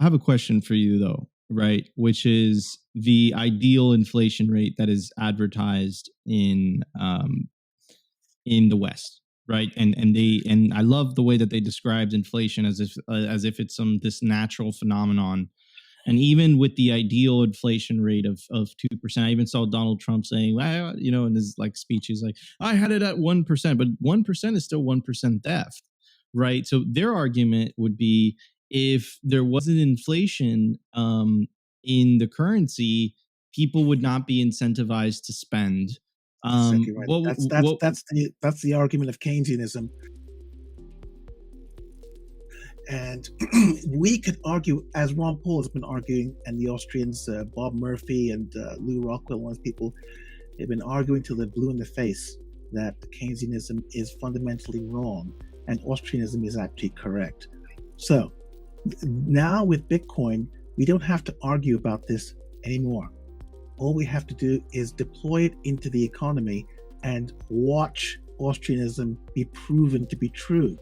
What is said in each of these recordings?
I have a question for you though, right? Which is the ideal inflation rate that is advertised in the West, right? And I love the way that they described inflation as if it's this natural phenomenon. And even with the ideal inflation rate of 2%, I even saw Donald Trump saying, well, in his like speech, he's like, I had it at 1%, but 1% is still 1% theft, right? So their argument would be, if there wasn't inflation in the currency, people would not be incentivized to spend. Exactly right. That's the argument of Keynesianism. And we could argue, as Ron Paul has been arguing, and the Austrians, Bob Murphy and Lou Rockwell, and those people, they've been arguing till they're blue in the face that Keynesianism is fundamentally wrong and Austrianism is actually correct. So now with Bitcoin, we don't have to argue about this anymore. All we have to do is deploy it into the economy and watch Austrianism be proven to be true.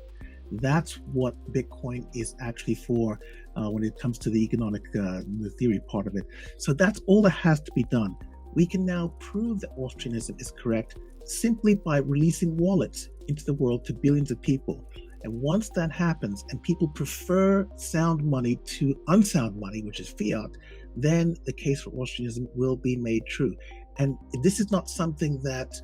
That's what Bitcoin is actually for when it comes to the economic the theory part of it. So that's all that has to be done. We can now prove that Austrianism is correct simply by releasing wallets into the world to billions of people. And once that happens and people prefer sound money to unsound money, which is fiat, then the case for Austrianism will be made true. And this is not something that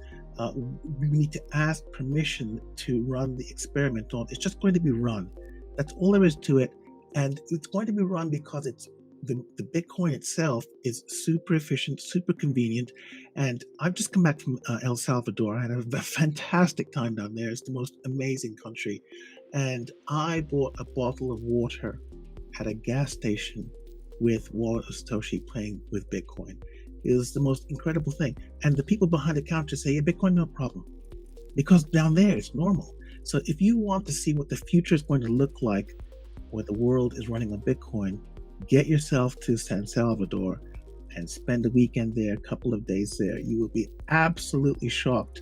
we need to ask permission to run the experiment on. It's just going to be run. That's all there is to it. And it's going to be run because it's the Bitcoin itself is super efficient, super convenient. And I've just come back from El Salvador. I had a fantastic time down there. It's the most amazing country. And I bought a bottle of water at a gas station with Wallet of Satoshi playing with Bitcoin. It was the most incredible thing. And the people behind the counter say, yeah, Bitcoin, no problem. Because down there, it's normal. So if you want to see what the future is going to look like where the world is running on Bitcoin, get yourself to San Salvador and spend a weekend there, a couple of days there. You will be absolutely shocked.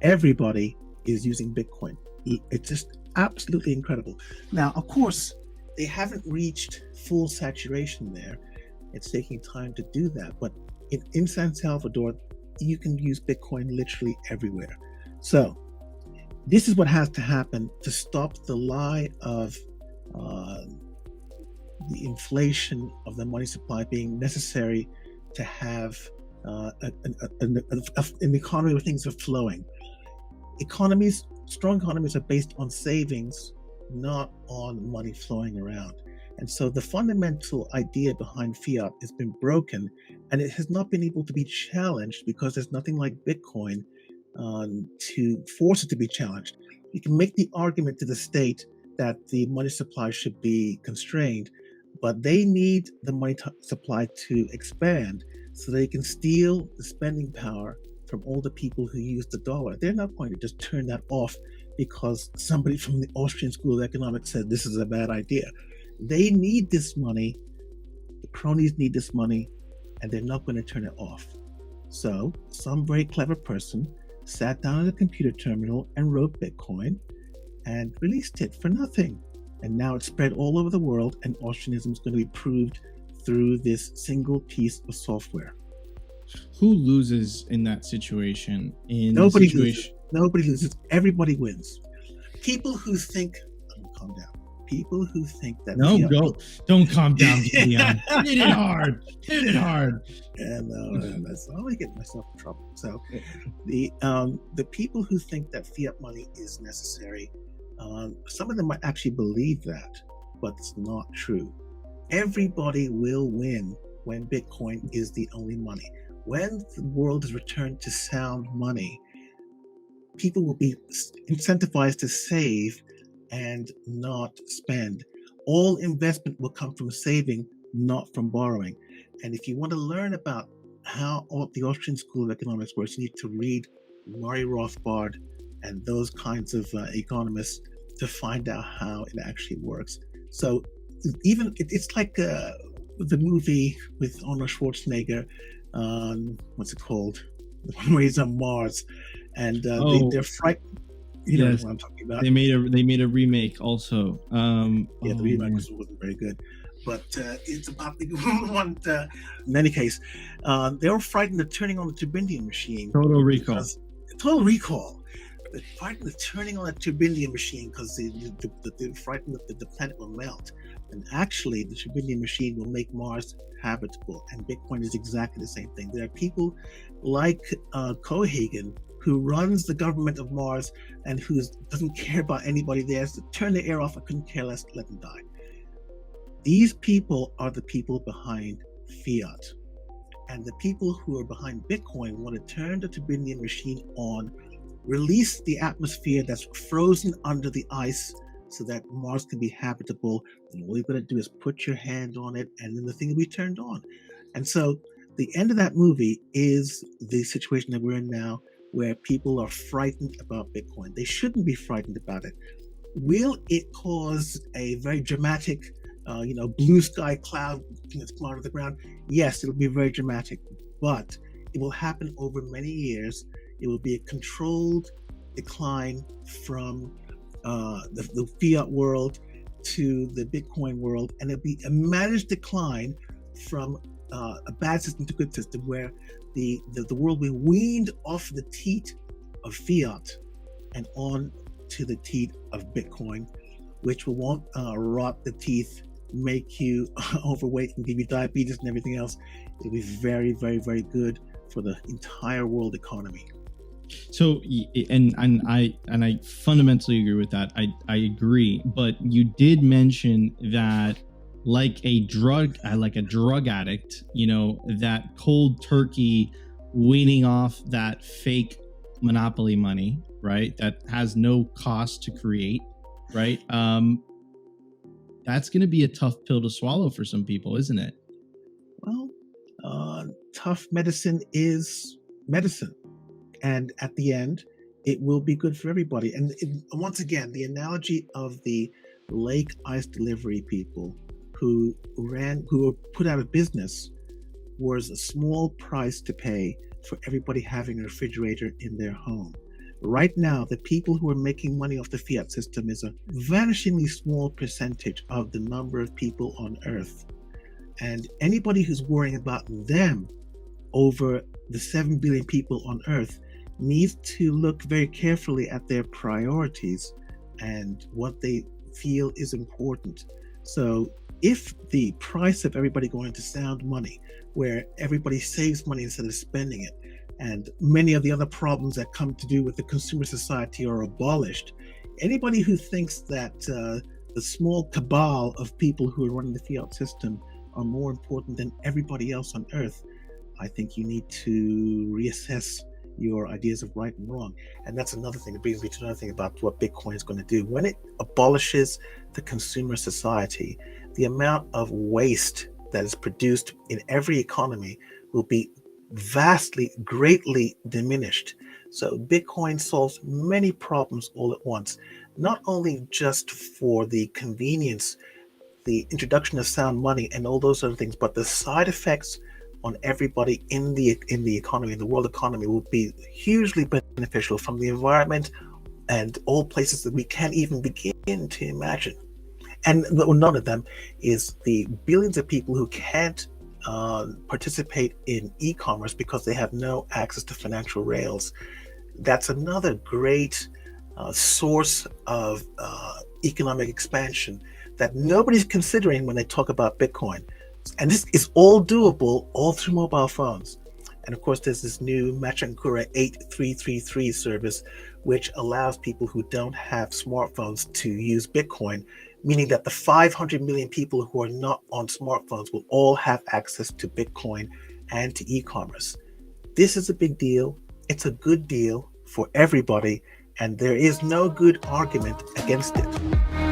Everybody is using Bitcoin. It's just absolutely incredible. Now, of course, they haven't reached full saturation there. It's taking time to do that. But in San Salvador, you can use Bitcoin literally everywhere. So this is what has to happen to stop the lie of the inflation of the money supply being necessary to have an economy where things are flowing. Strong economies are based on savings, not on money flowing around. And so the fundamental idea behind fiat has been broken, and it has not been able to be challenged because there's nothing like Bitcoin to force it to be challenged. You can make the argument to the state that the money supply should be constrained, but they need the money supply to expand so they can steal the spending power from all the people who use the dollar. They're not going to just turn that off because somebody from the Austrian School of Economics said this is a bad idea. They need this money, the cronies need this money, and they're not going to turn it off. So some very clever person sat down at a computer terminal and wrote Bitcoin and released it for nothing. And now it's spread all over the world, and Austrianism is going to be proved through this single piece of software. Who loses in that situation? Nobody loses. Everybody wins. People who think, calm down. People who think that don't calm down, Leon. Hit it hard. And I'm only getting myself in trouble. So the people who think that fiat money is necessary, some of them might actually believe that, but it's not true. Everybody will win when Bitcoin is the only money. When the world is returned to sound money, people will be incentivized to save and not spend. All investment will come from saving, not from borrowing. And if you want to learn about how the Austrian School of Economics works, you need to read Murray Rothbard and those kinds of economists to find out how it actually works. So even it's like the movie with Arnold Schwarzenegger, what's it called? The one where he's on Mars, and they're frightened. You know what I'm talking about. They made a remake also. The remake wasn't very good. but it's about the want. In any case, they were frightened of turning on the Turbindian machine. Total recall. Total recall. They're frightened of turning on the Turbindian machine because they're frightened that the planet will melt. And actually, the Turbindian machine will make Mars habitable. And Bitcoin is exactly the same thing. There are people like Cohagen, who runs the government of Mars and who doesn't care about anybody there. So turn the air off. I couldn't care less. Let them die. These people are the people behind fiat. And the people who are behind Bitcoin want to turn the Turbindian machine on, release the atmosphere that's frozen under the ice so that Mars can be habitable. And all you've got to do is put your hand on it, and then the thing will be turned on. And so the end of that movie is the situation that we're in now, where people are frightened about Bitcoin. They shouldn't be frightened about it. Will it cause a very dramatic blue sky cloud that's come out of the ground? Yes, it'll be very dramatic, but it will happen over many years. It will be a controlled decline from the fiat world to the Bitcoin world, and it'll be a managed decline from a bad system to good system, where the world will be weaned off the teat of fiat and on to the teat of Bitcoin, which will won't rot the teeth, make you overweight, and give you diabetes and everything else. It'll be very, very, very good for the entire world economy. So, and I fundamentally agree with that. I agree, but you did mention that like a drug addict, that cold turkey weaning off that fake monopoly money, right? That has no cost to create, right? That's going to be a tough pill to swallow for some people, isn't it? Well, tough medicine is medicine. And at the end, it will be good for everybody. And once again, the analogy of the lake ice delivery people who were put out of business was a small price to pay for everybody having a refrigerator in their home. Right now, the people who are making money off the fiat system is a vanishingly small percentage of the number of people on Earth. And anybody who's worrying about them over the 7 billion people on Earth needs to look very carefully at their priorities and what they feel is important. So if the price of everybody going to sound money, where everybody saves money instead of spending it, and many of the other problems that come to do with the consumer society are abolished, anybody who thinks that the small cabal of people who are running the fiat system are more important than everybody else on Earth, I think you need to reassess your ideas of right and wrong. And that's another thing. It brings me to another thing about what Bitcoin is going to do. When it abolishes the consumer society, the amount of waste that is produced in every economy will be vastly, greatly diminished. So Bitcoin solves many problems all at once, not only just for the convenience, the introduction of sound money and all those other things, but the side effects on everybody in the economy, in the world economy, will be hugely beneficial, from the environment and all places that we can't even begin to imagine. And none of them is the billions of people who can't participate in e-commerce because they have no access to financial rails. That's another great source of economic expansion that nobody's considering when they talk about Bitcoin. And this is all doable all through mobile phones. And of course, there's this new Machankura 8333 service, which allows people who don't have smartphones to use Bitcoin, meaning that the 500 million people who are not on smartphones will all have access to Bitcoin and to e-commerce. This is a big deal. It's a good deal for everybody, and there is no good argument against it.